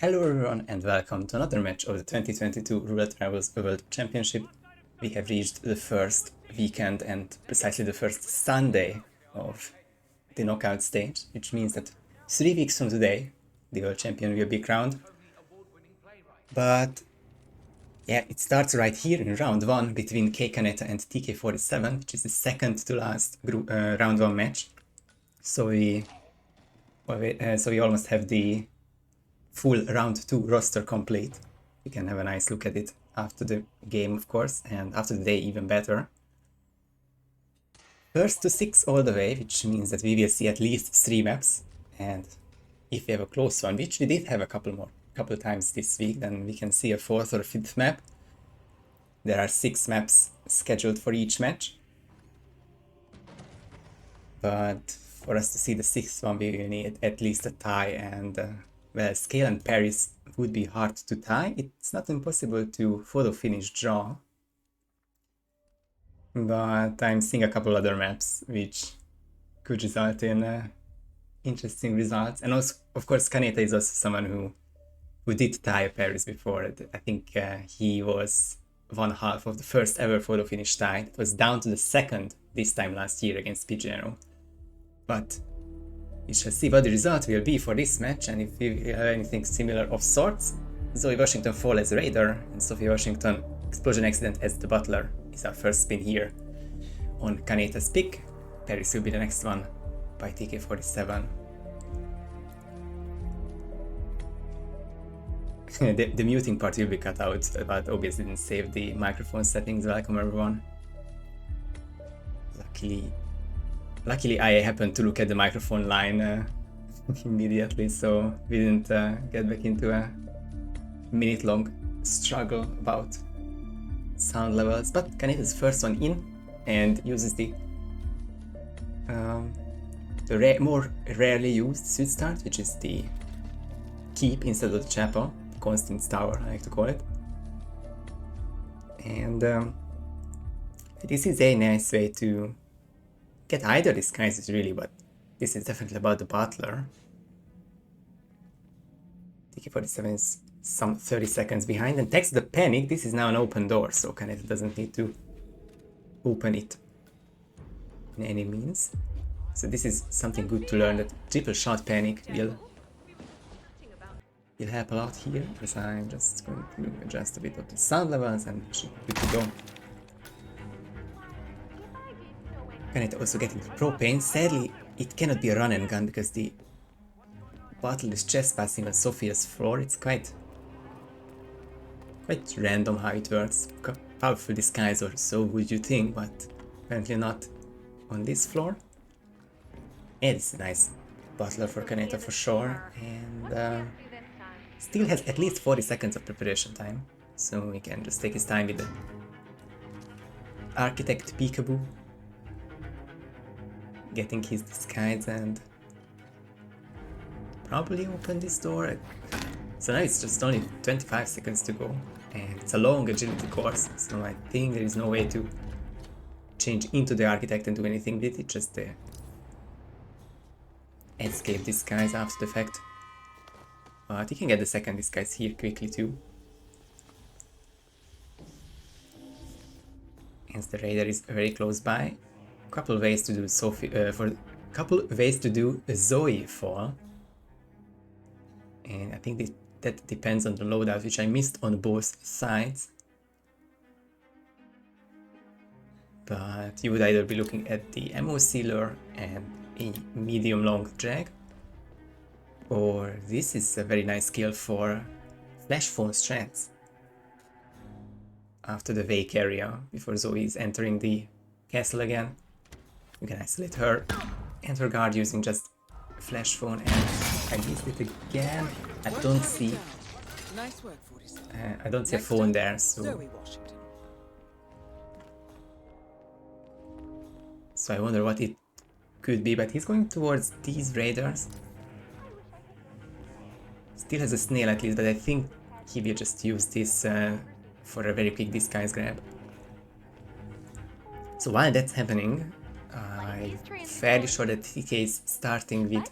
Hello everyone and welcome to another match of the 2022 Roulette Rivals World Championship. We have reached the first weekend and precisely the first Sunday of the knockout stage, which means that 3 weeks from today the world champion will be crowned. But yeah, it starts right here in round 1 between k-kaneta and TK47, which is the second to last round 1 match. So we almost have the full round 2 roster complete. We can have a nice look at it after the game, of course, and after the day even better. First to 6 all the way, which means that we will see at least 3 maps, and if we have a close one, which we did have a couple times this week, then we can see a 4th or 5th map. There are 6 maps scheduled for each match, but for us to see the 6th one we will need at least a tie, and well, Sgáil and Paris would be hard to tie. It's not impossible to photo finish draw, but I'm seeing a couple other maps which could result in interesting results. And also, of course, Kaneta is also someone who did tie Paris before. I think he was one half of the first ever photo finish tie. It was down to the second this time last year against Speedrun. But we shall see what the result will be for this match, and if we have anything similar of sorts. Zoe Washington fall as Raider, and Sophie Washington Explosion Accident as the Butler is our first spin here on Kaneta's pick. Paris will be the next one by TK47. the muting part will be cut out, but obviously didn't save the microphone settings. Welcome everyone. Luckily, I happened to look at the microphone line immediately, so we didn't get back into a minute-long struggle about sound levels. But Kaneta's first one in and uses the more rarely used suit start, which is the keep instead of the chapel, Constant's tower, I like to call it. And this is a nice way to get either disguises really, but this is definitely about the Butler. TK47 is some 30 seconds behind, and thanks to the panic, this is now an open door, so Kaneta doesn't need to open it in any means. So this is something good to learn, that triple shot panic will help a lot here, because I'm just going to adjust a bit of the sound levels and it should be good to go. Kaneta also getting the propane. Sadly, it cannot be a run and gun because the bottle is just passing on Sophia's floor. It's quite random how it works. Powerful disguise, or so would you think, but apparently not on this floor. And it's a nice butler for Kaneta for sure, and still has at least 40 seconds of preparation time, so he can just take his time with the Architect Peekaboo, getting his disguise and probably open this door. So now it's just only 25 seconds to go, and it's a long agility course, so I think there is no way to change into the Architect and do anything with it, just the escape disguise after the fact. But you can get the second disguise here quickly too, as the Raider is very close by. Couple ways to do Zoe fall, and I think that depends on the loadout, which I missed on both sides. But you would either be looking at the ammo sealer and a medium long drag, or this is a very nice skill for flash phone strats after the wake area before Zoe is entering the castle again. You can isolate her and her guard using just a flash phone, and I missed it again. I don't see a phone there, so I wonder what it could be. But he's going towards these raiders. Still has a snail at least, but I think he will just use this for a very quick disguise grab. So while that's happening, I'm fairly sure that TK is starting with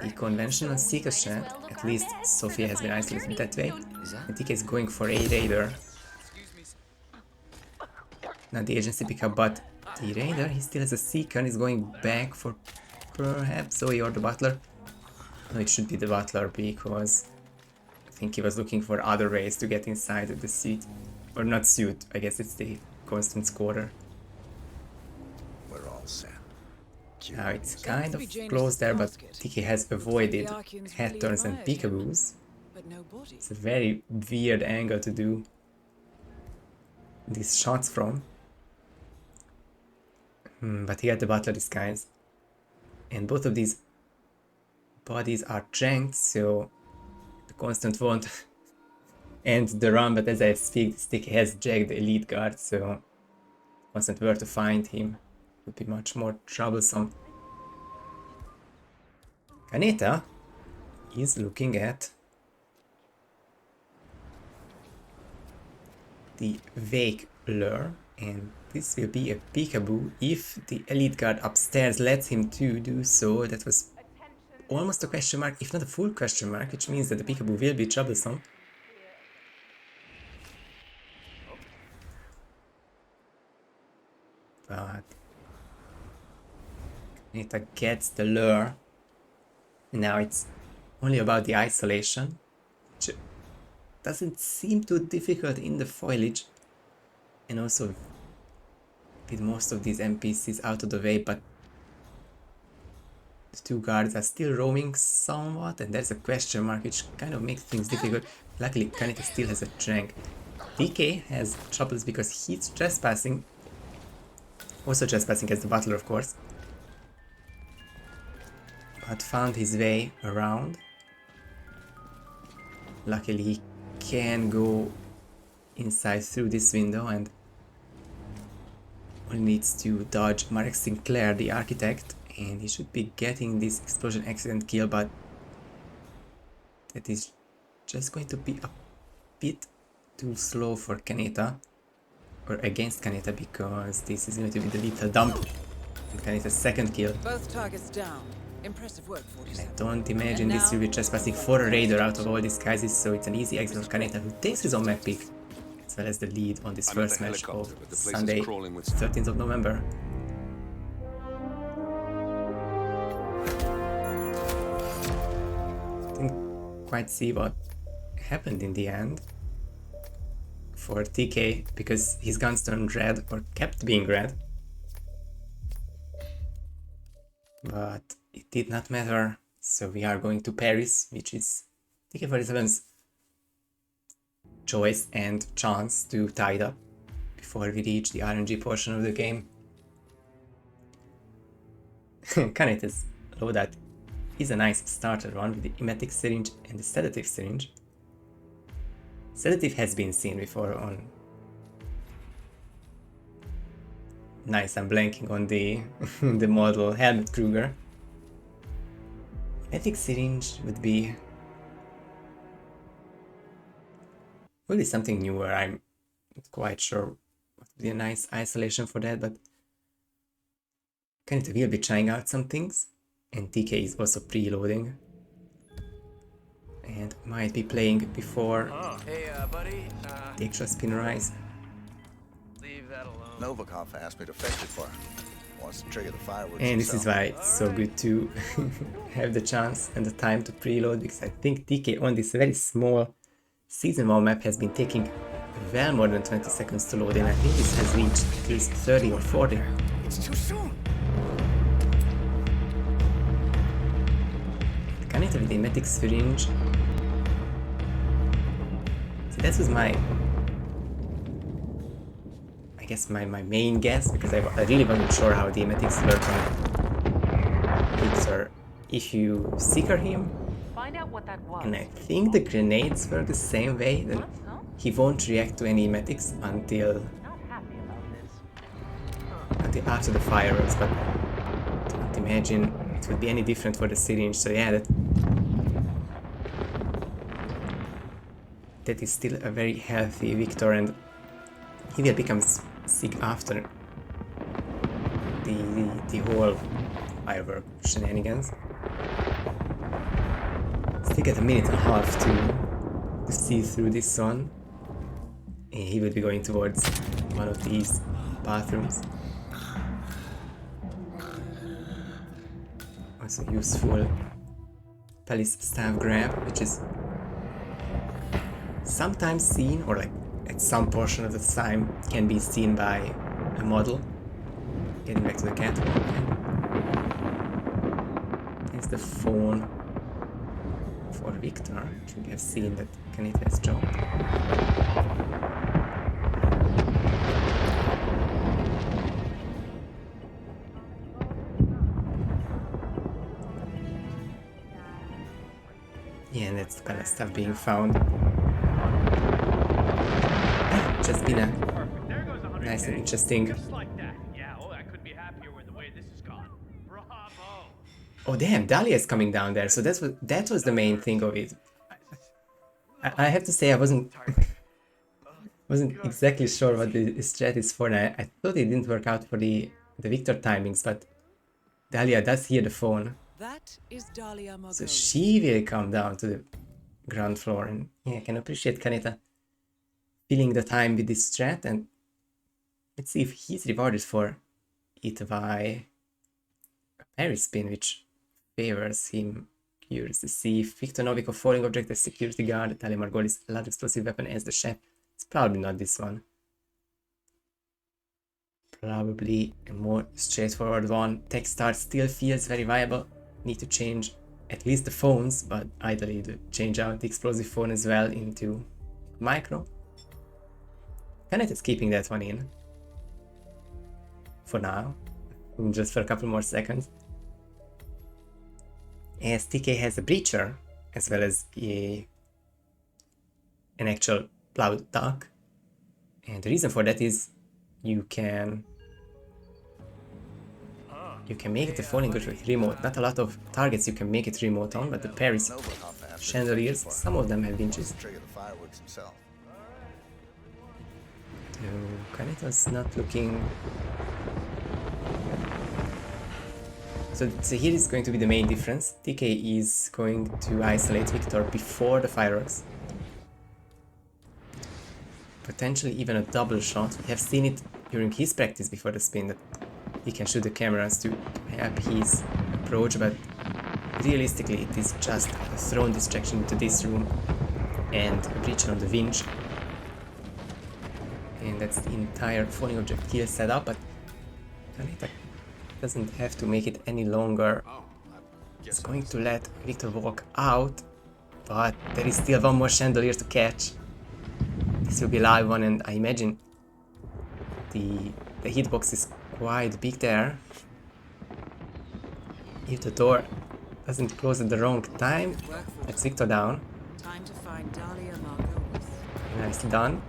the conventional Seeker strat. At least Sophia has been isolated that way. And TK is going for a Raider. Not the agency pickup, but the Raider. He still has a Seeker and he's going back for perhaps Zoe or the Butler. No, it should be the Butler because I think he was looking for other ways to get inside of the seat. Or not suit, I guess it's the constant scorer. We're all set. Now it's kind of close there, but TK has avoided head turns and peekaboos. It's a very weird angle to do these shots from. But he got the Butler disguise. And both of these bodies are janked, so the constant won't end the run, but as I speak, TK has jacked the elite guard, so constant were to find him would be much more troublesome. Kaneta is looking at the Wake lure, and this will be a peekaboo if the elite guard upstairs lets him to do so. That was almost a question mark, if not a full question mark, which means that the peekaboo will be troublesome. But Kaneta gets the lure. Now it's only about the isolation, which doesn't seem too difficult in the foliage, and also with most of these NPCs out of the way, but the two guards are still roaming somewhat, and there's a question mark which kind of makes things difficult. Luckily, Kaneta still has a jank. TK has troubles because he's trespassing, also trespassing as the Butler, of course, but found his way around. Luckily, he can go inside through this window and only needs to dodge Marek Sinclair, the architect, and he should be getting this explosion accident kill, but that is just going to be a bit too slow for Kaneta, or against Kaneta, because this is going to be the lethal dump and Kaneta's second kill. Both targets down. Impressive work, 47. I don't imagine this will be trespassing for a Raider out of all disguises, so it's an easy exit for Kaneta, who takes his own map pick, as well as the lead on this first match of Sunday, 13th of November. Didn't quite see what happened in the end for TK, because his guns turned red, or kept being red. But it did not matter, so we are going to Paris, which is TK47's choice and chance to tie it up before we reach the RNG portion of the game. Kaneta's loadout is a nice starter one with the emetic syringe and the sedative syringe. Sedative has been seen before on... Nice, I'm blanking on the the model Helmut Kruger. Emetic syringe would be something newer. I'm not quite sure what would be a nice isolation for that, but Kaneta will be trying out some things, and TK is also preloading and might be playing before the extra spin rise. Leave that alone. Novikov asked me to fetch it for him. Wants to trigger the fireworks. And this is himself. why it's so good to have the chance and the time to preload, because I think TK on this very small season 1 map has been taking well more than 20 seconds to load in. I think this has reached at least 30 or 40. It's too soon. Kaneta with the emetic syringe. So that was my main guess, because I really wasn't sure how the emetics work on Victor if you seeker him. Find out what that was. And I think the grenades work the same way, that he won't react to any emetics until Not happy about this. after the fireworks, but I don't imagine it would be any different for the syringe, so yeah, that is still a very healthy Victor, and he will become sick after the whole firework shenanigans. Still get a minute and a half to see through this one. And he will be going towards one of these bathrooms. Also useful police staff grab, which is sometimes seen, or like at some portion of the time can be seen by a model. Getting back to the catwalk. There's the phone for Victor, which we have seen that k-kaneta has dropped. Yeah, and that's the kind of stuff being found. Just been a nice and interesting. Just like that. Yeah, oh, I couldn't be happier with the way this has gone. Bravo. Oh damn, Dahlia is coming down there, so that was the main thing of it. I have to say I wasn't exactly sure what the strat is for, and I thought it didn't work out for the Victor timings, but Dahlia does hear the phone. That is Dahlia So Margolis. she will come down to the ground floor, and yeah, I can appreciate k-kaneta filling the time with this strat, and let's see if he's rewarded for it by a parry spin, which favors him. Curious to see if Victor Novikov falling object as security guard, Dahlia Margolis loud explosive weapon as the chef. It's probably not this one. Probably a more straightforward one. Tech start still feels very viable. Need to change at least the phones, but ideally to change out the explosive phone as well into micro. k-kaneta is keeping that one in. For now. Just for a couple more seconds. As TK has a breacher, as well as an actual plowed duck. And the reason for that is you can make the falling object remote. Not a lot of targets you can make it remote on, but the parries, Nova how fast chandeliers, some of them have winches. trigger the fireworks himself. So k-kaneta's not looking. So here is going to be the main difference. TK is going to isolate Victor before the fireworks. Potentially even a double shot. We have seen it during his practice before the spin that he can shoot the cameras to help his approach, but realistically it is just a thrown distraction into this room and a breach on the winch. And that's the entire falling object kill setup, but k-kaneta doesn't have to make it any longer. It's going to let Victor walk out, but there is still one more chandelier to catch. This will be live one, and I imagine the hitbox is quite big there. If the door doesn't close at the wrong time, that's Victor down. Time to find Dahlia Margolis. Nicely done.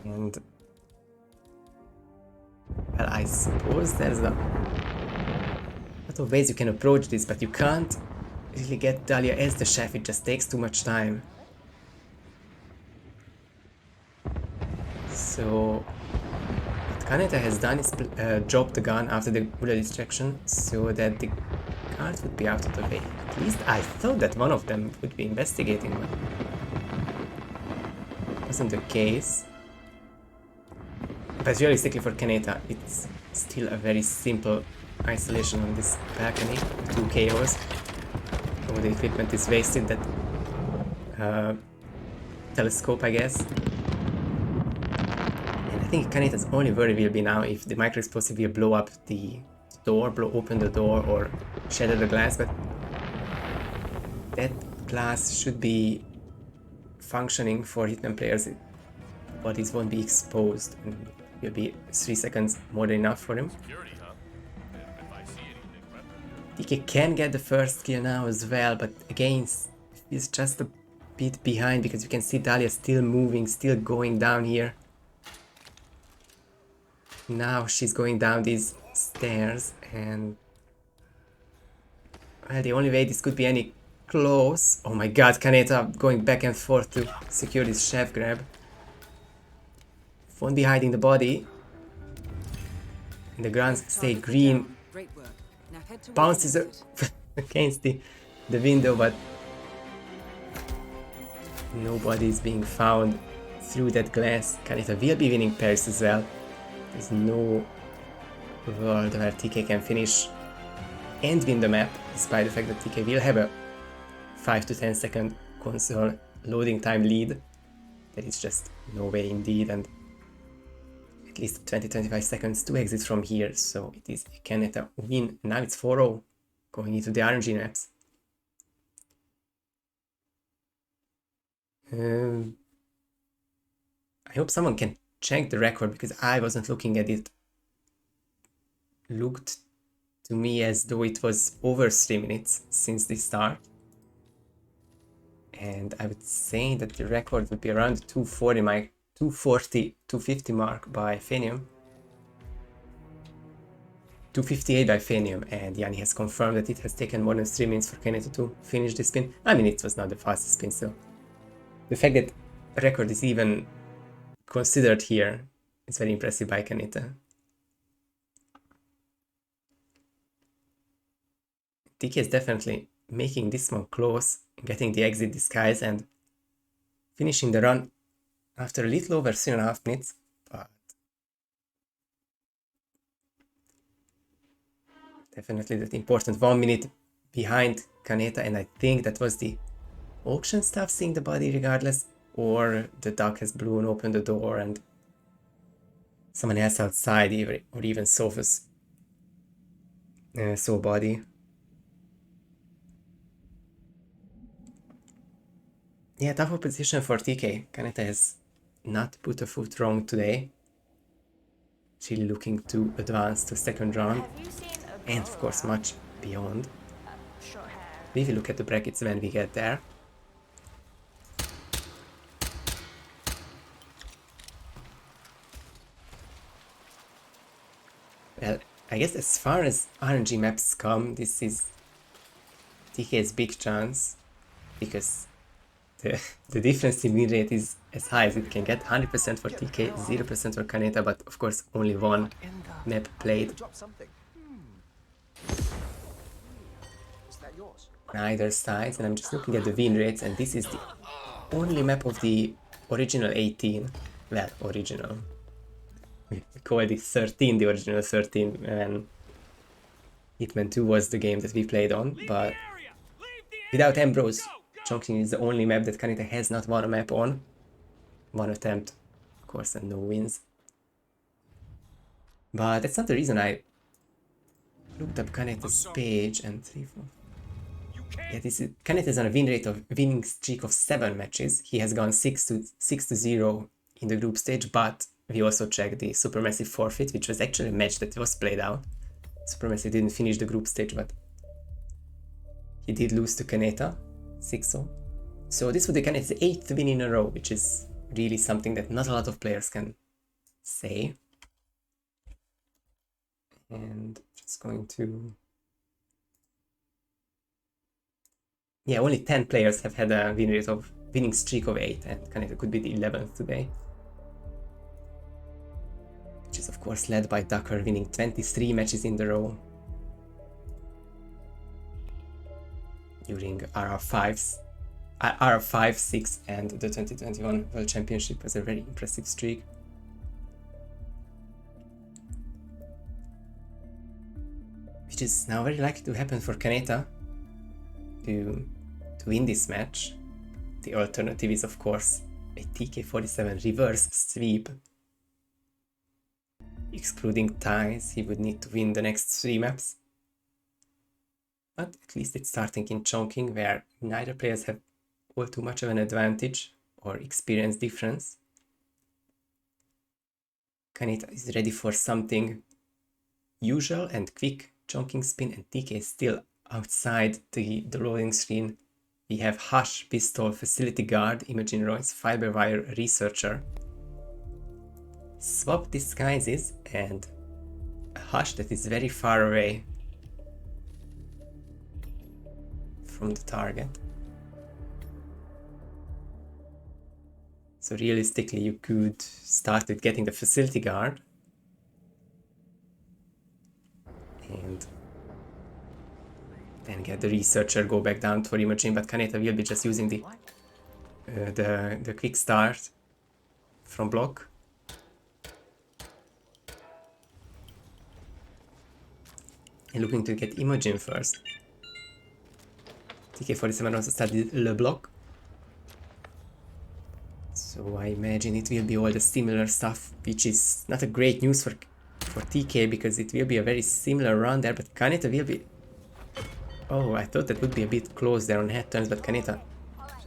And well, I suppose there's a lot of ways you can approach this, but you can't really get Dahlia as the chef, it just takes too much time. So what k-kaneta has done is drop the gun after the bullet distraction so that the guards would be out of the way. At least I thought that one of them would be investigating, but wasn't the case. But realistically for k-kaneta, it's still a very simple isolation on this balcony. 2 KOs. Oh, the equipment is wasted, that telescope, I guess. And I think k-kaneta's only worry will be now if the micro explosive will blow up the door, blow open the door or shatter the glass, but that glass should be functioning for Hitman players. Bodies won't be exposed, and will be 3 seconds more than enough for him. TK can get the first kill now as well, but again he's just a bit behind because you can see Dahlia still moving, still going down here. Now she's going down these stairs, and well, the only way this could be any close. Oh my god, k-kaneta going back and forth to secure this chef grab. Won't be hiding the body. and the grounds stay green. Great work. Now head towards Bounces the exit. against the window, but nobody is being found through that glass. k-kaneta will be winning pairs as well. There's no world where TK can finish and win the map, despite the fact that TK will have a 5 to 10 second console loading time lead. There is just no way indeed, and at least 20-25 seconds to exit from here, so it is a k-kaneta win. Now it's 4-0 going into the RNG maps. I hope someone can check the record because I wasn't looking at it. Looked to me as though it was over 3 minutes since the start. And I would say that the record would be around 250 mark by Fenium. 258 by Fenium, and Yanni has confirmed that it has taken more than 3 minutes for k-kaneta to finish the spin. I mean, it was not the fastest spin, so the fact that a record is even considered here is very impressive by k-kaneta. TK is definitely making this one close, getting the exit disguise and finishing the run after a little over 3.5 minutes, but definitely that important 1 minute behind k-kaneta, and I think that was the auction staff seeing the body regardless, or the duck has blown open the door and someone else outside or even Sophus saw body. Yeah, tough position for TK. k-kaneta has not put a foot wrong today. She's looking to advance to second round and of course much beyond. We will look at the brackets when we get there. Well, I guess as far as RNG maps come, this is TK's big chance, because the difference in win rate is as high as it can get. 100% for TK, 0% for k-kaneta, but of course only one map played on either side, and I'm just looking at the win rates, and this is the only map of the original 18, well, original. We called it 13, the original 13, when HITMAN 2 was the game that we played on, but without Ambrose, Chongqing is the only map that k-kaneta has not won a map on. One attempt, of course, and no wins. But that's not the reason I looked up k-kaneta's page and 3, 4. Yeah, this is k-kaneta is on a winning streak of 7 matches. He has gone 6-0 in the group stage, but we also checked the Supermassive forfeit, which was actually a match that was played out. Supermassive didn't finish the group stage, but he did lose to k-kaneta, 6-0. So this would be k-kaneta's 8th win in a row, which is really something that not a lot of players can say. And just going to... yeah, only 10 players have had a winning streak of 8, and k-kaneta could be the 11th today. Which is of course led by Ducker, winning 23 matches in a row during RR5, 6 and the 2021 World Championship. Was a very impressive streak. Which is now very likely to happen for k-kaneta to win this match. The alternative is of course a TK47 reverse sweep. Excluding ties, he would need to win the next 3 maps. But at least it's starting in Chongqing, where neither players have all too much of an advantage or experience difference. k-kaneta is ready for something usual and quick Chongqing spin, and TK is still outside the loading screen. We have Hush, Pistol, Facility Guard, Imogen Royce, Fiberwire, Researcher. Swap disguises and a Hush that is very far away from the target. So realistically you could start with getting the Facility Guard Then get the researcher go back down for Imogen, but k-kaneta will be just using the quick start from block. And looking to get Imogen first. TK47 also started Le Block. So I imagine it will be all the similar stuff, which is not a great news for TK, because it will be a very similar run there, but k-kaneta will be... Oh, I thought that would be a bit close there on head turns, but k-kaneta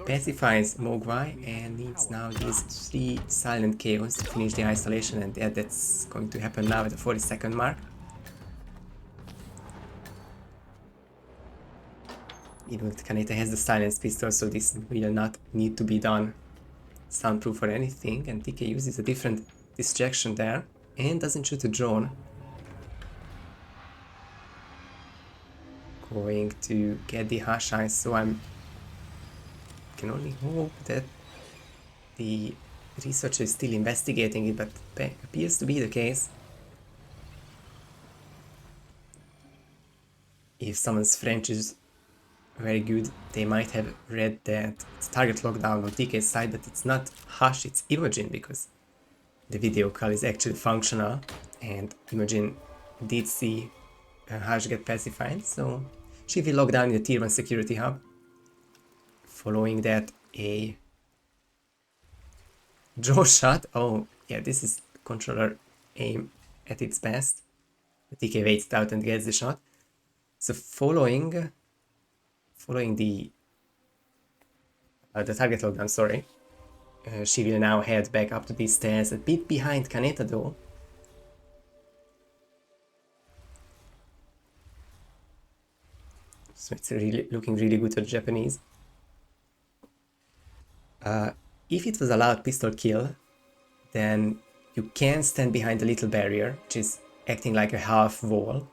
pacifies Mogwai and needs now these 3 silent KOs to finish the isolation, and yeah, that's going to happen now at the 40-second mark. Even k-kaneta has the silence pistol, so this will not need to be done soundproof or anything, and TK uses a different distraction there and doesn't shoot a drone. Going to get the hash eyes, so I can only hope that the researcher is still investigating it, but appears to be the case. If someone's French is very good, they might have read that it's target lockdown on TK's side, but it's not Hush, it's Imogen, because the video call is actually functional, and Imogen did see Hush get pacified, so she will lock down in the tier 1 security hub. Following that, a draw shot. Oh yeah, this is controller aim at its best. The TK waits it out and gets the shot. So following the target lockdown, sorry, she will now head back up to these stairs, a bit behind k-kaneta though. So it's really looking really good for the Japanese. If it was allowed pistol kill, then you can stand behind the little barrier, which is acting like a half wall,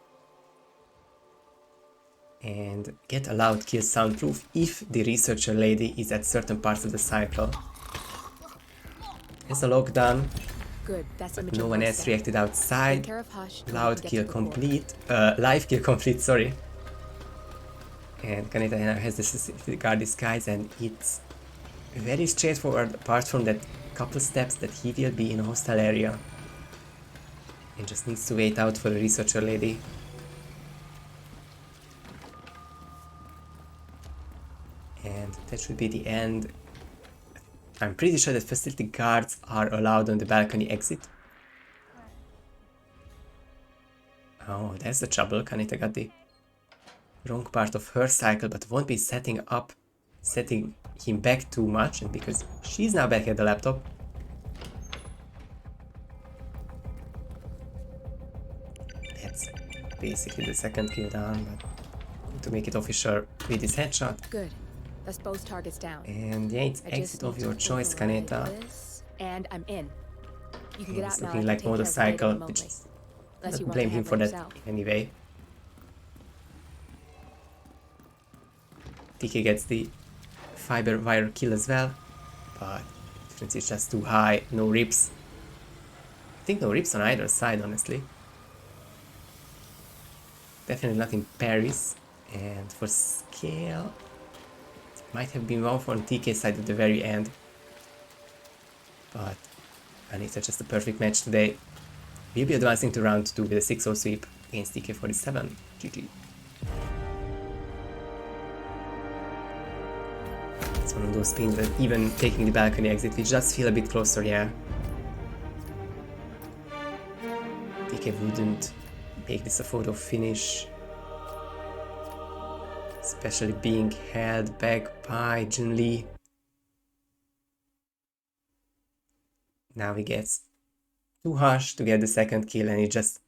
and get allowed kill soundproof if the researcher lady is at certain parts of the cycle. There's a lockdown, Good. That's but no one else reacted outside. Take care of Hush. Don't Loud forget kill to report. complete, live kill complete, sorry. And k-kaneta now has the security guard disguise, and it's very straightforward, apart from that couple steps that he will be in a hostile area. And just needs to wait out for the researcher lady. And that should be the end. I'm pretty sure that facility guards are allowed on the balcony exit. Oh, that's the trouble. k-kaneta got the wrong part of her cycle, but won't be setting him back too much, and because she's now back at the laptop. That's basically the second kill down, but to make it official with his headshot. Good. That's both targets down. And yeah, it's I just exit of need your to choice, override k-kaneta. this, and I'm in. You can And get it's out now. looking I can like take care of motorcycle, later which remotely. I Unless you don't want blame to him handle for that yourself. anyway. TK gets the fiber wire kill as well, but difference is just too high. No rips. I think no rips on either side, honestly. Definitely not in Paris. And for Sgáil, it might have been one for TK side at the very end. But k-kaneta just a perfect match today. We'll be advancing to round 2 with a 6-0 sweep against TK47. GG. It's one of those spins that even taking the balcony exit, we just feel a bit closer, yeah. TK wouldn't make this a photo finish. Especially being held back by Junli. Now he gets too Hush to get the second kill, and he just...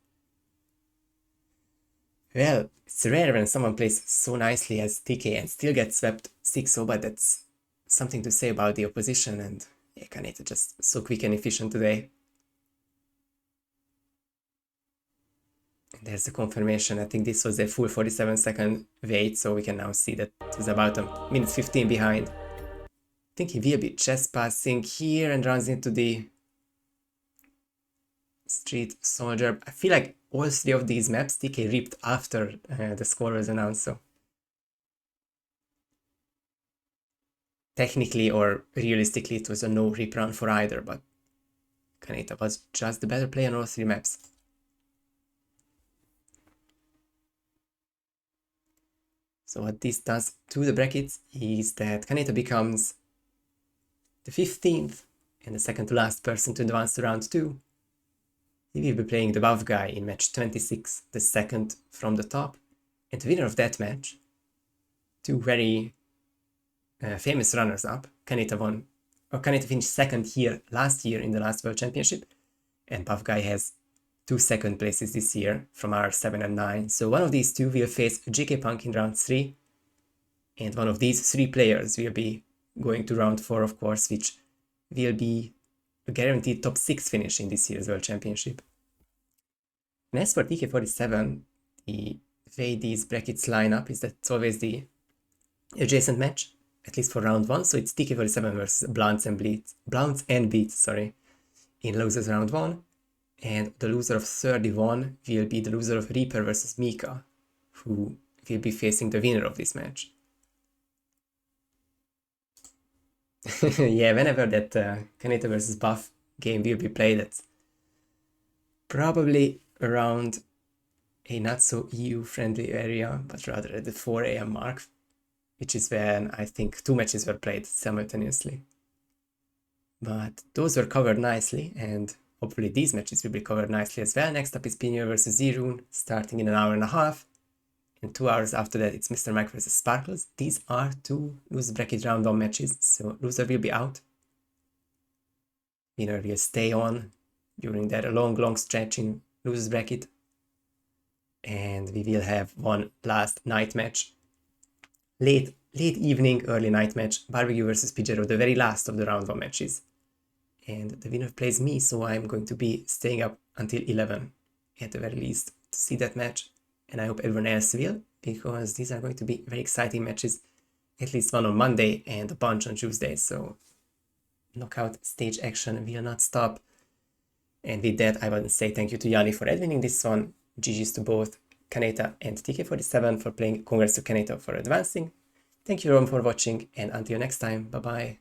Well, it's rare when someone plays so nicely as TK and still gets swept 6-0, but that's something to say about the opposition, and yeah, k-kaneta just so quick and efficient today. And there's the confirmation. I think this was a full 47-second wait, so we can now see that it was about a minute 15 behind. I think he will be chest passing here and runs into the street soldier. I feel like all 3 of these maps TK ripped after the score was announced, so technically or realistically it was a no rip run for either, but k-kaneta was just the better player on all 3 maps. So what this does to the brackets is that k-kaneta becomes the 15th and the second to last person to advance to round 2. He will be playing the buff guy in match 26, the second from the top. And the winner of that match, 2 very famous runners-up, k-kaneta finished second here last year in the last World Championship, and buff guy has 2 second places this year from R7 and 9. So one of these 2 will face GK Punk in round 3, and one of these 3 players will be going to round 4, of course, which will be a guaranteed top 6 finish in this year's World Championship. And as for TK47, the way these brackets line up is that it's always the adjacent match, at least for round 1, so it's TK47 versus Blunts and Beats, in losers round 1, and the loser of 31 will be the loser of Reaper versus Mika, who will be facing the winner of this match. Yeah, whenever that k-kaneta versus Buff game will be played, it's probably around a not so EU friendly area, but rather at the 4 AM mark, which is when I think 2 matches were played simultaneously. But those were covered nicely, and hopefully these matches will be covered nicely as well. Next up is Pinio versus Zerun, starting in an hour and a half. And 2 hours after that, it's Mr. Mike versus Sparkles. These are 2 loser bracket round 1 matches, so loser will be out. Winner will stay on during that long stretch in losers bracket. And we will have one last night match. Late evening, early night match, Barbecue versus Pijero, the very last of the round 1 matches. And the winner plays me, so I'm going to be staying up until 11 at the very least to see that match. And I hope everyone else will, because these are going to be very exciting matches, at least one on Monday and a bunch on Tuesday, so knockout stage action will not stop. And with that, I want to say thank you to Yanni for adminning this one, GG's to both k-kaneta and TK47 for playing, congrats to k-kaneta for advancing. Thank you everyone for watching, and until next time, bye bye.